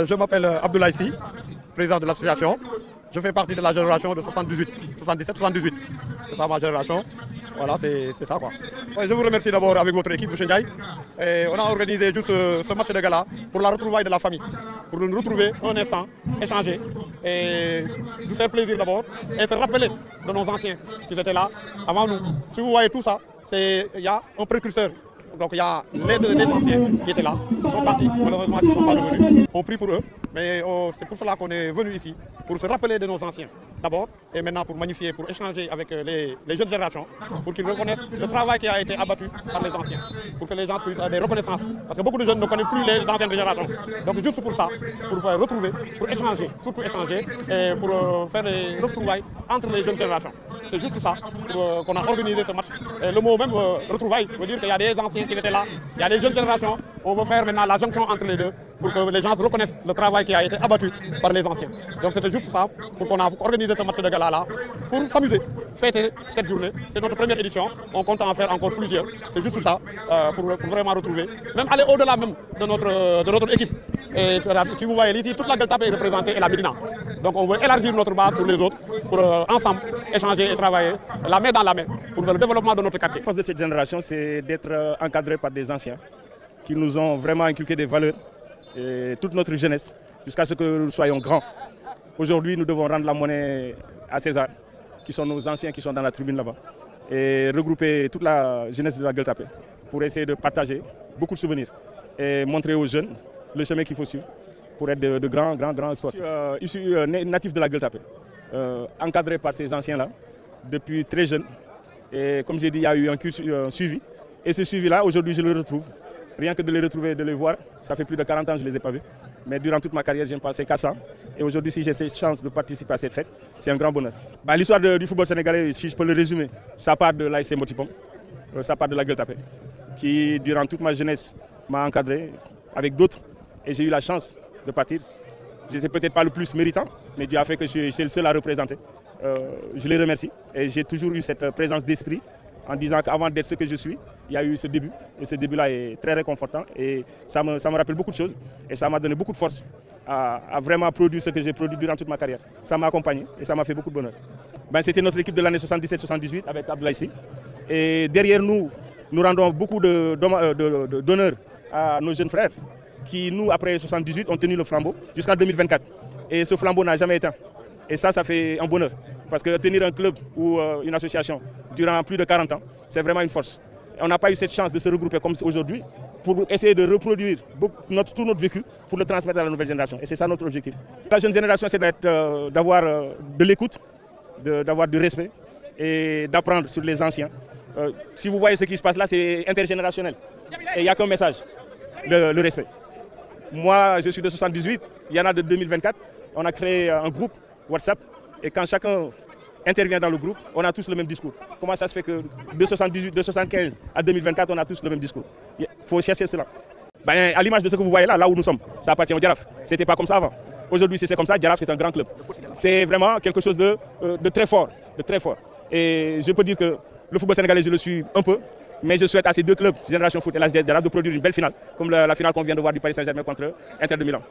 Je m'appelle Abdoulaye Sy, président de l'association. Je fais partie de la génération de 78, 77, 78. C'est ça ma génération. Voilà, c'est ça quoi. Ouais, je vous remercie d'abord avec votre équipe de Chendiaï. On a organisé juste ce match de gala pour la retrouvaille de la famille. Pour nous retrouver un instant, échanger et nous faire plaisir d'abord et se rappeler de nos anciens qui étaient là avant nous. Si vous voyez tout ça, il y a un précurseur. Donc il y a les anciens qui étaient là, qui sont partis, malheureusement qui ne sont pas revenus. On prie pour eux, mais c'est pour cela qu'on est venu ici, pour se rappeler de nos anciens d'abord, et maintenant pour magnifier, pour échanger avec les jeunes générations, pour qu'ils reconnaissent le travail qui a été abattu par les anciens, pour que les gens puissent avoir des reconnaissances. Parce que beaucoup de jeunes ne connaissent plus les anciennes générations. Donc juste pour ça, pour faire retrouver, pour échanger, surtout échanger, et pour faire des retrouvailles entre les jeunes générations. C'est juste ça qu'on a organisé ce match. Et le mot même retrouvailles veut dire qu'il y a des anciens qui étaient là, il y a les jeunes générations. On veut faire maintenant la jonction entre les deux pour que les gens reconnaissent le travail qui a été abattu par les anciens. Donc c'était juste ça pour qu'on a organisé ce match de gala-là pour s'amuser, fêter cette journée. C'est notre première édition, on compte en faire encore plusieurs. C'est juste ça pour vraiment retrouver, même aller au-delà même de notre équipe. Et si vous voyez ici, toute la Gueule Tapée est représentée et la Médina. Donc on veut élargir notre base sur les autres pour ensemble échanger et travailler la main dans la main pour le développement de notre quartier. La force de cette génération, c'est d'être encadré par des anciens qui nous ont vraiment inculqué des valeurs et toute notre jeunesse jusqu'à ce que nous soyons grands. Aujourd'hui, nous devons rendre la monnaie à César, qui sont nos anciens qui sont dans la tribune là-bas, et regrouper toute la jeunesse de la Gueule Tapée pour essayer de partager beaucoup de souvenirs et montrer aux jeunes le chemin qu'il faut suivre pour être de grands sportifs. Je suis natif de la Gueule Tapée, encadré par ces anciens-là depuis très jeune. Et comme j'ai dit, il y a eu un suivi. Et ce suivi-là, aujourd'hui, je le retrouve. Rien que de les retrouver, de les voir, ça fait plus de 40 ans que je ne les ai pas vus. Mais durant toute ma carrière, je ne pensais qu'à ça. Et aujourd'hui, si j'ai cette chance de participer à cette fête, c'est un grand bonheur. L'histoire du football sénégalais, si je peux le résumer, ça part de l'ASC Motipom, ça part de la Gueule Tapée, qui, durant toute ma jeunesse, m'a encadré avec d'autres. Et j'ai eu la chance de partir. Je n'étais peut-être pas le plus méritant, mais Dieu a fait que je suis le seul à représenter. Je les remercie. Et j'ai toujours eu cette présence d'esprit en disant qu'avant d'être ce que je suis, il y a eu ce début. Et ce début-là est très réconfortant. Et ça me rappelle beaucoup de choses. Et ça m'a donné beaucoup de force à vraiment produire ce que j'ai produit durant toute ma carrière. Ça m'a accompagné et ça m'a fait beaucoup de bonheur. C'était notre équipe de l'année 77-78 avec Abdoulaye Sy. Et derrière nous, nous rendons beaucoup d'honneur à nos jeunes frères qui, nous, après 78, ont tenu le flambeau jusqu'en 2024. Et ce flambeau n'a jamais éteint. Et ça fait un bonheur. Parce que tenir un club ou une association durant plus de 40 ans, c'est vraiment une force. Et on n'a pas eu cette chance de se regrouper comme aujourd'hui pour essayer de reproduire tout notre vécu pour le transmettre à la nouvelle génération. Et c'est ça notre objectif. La jeune génération, c'est d'avoir de l'écoute, d'avoir du respect et d'apprendre sur les anciens. Si vous voyez ce qui se passe là, c'est intergénérationnel. Et il n'y a qu'un message, le respect. Moi, je suis de 78, il y en a de 2024. On a créé un groupe WhatsApp. Et quand chacun intervient dans le groupe, on a tous le même discours. Comment ça se fait que de 78, de 75 à 2024, on a tous le même discours? Il faut chercher cela. À l'image de ce que vous voyez là où nous sommes, ça appartient au Jaraaf. Ce n'était pas comme ça avant. Aujourd'hui, si c'est comme ça, Jaraaf, c'est un grand club. C'est vraiment quelque chose de très fort, Et je peux dire que le football sénégalais, je le suis un peu, mais je souhaite à ces deux clubs, Génération Foot et l'HDS Jaraaf, de produire une belle finale, comme la finale qu'on vient de voir du Paris Saint-Germain contre Inter de Milan.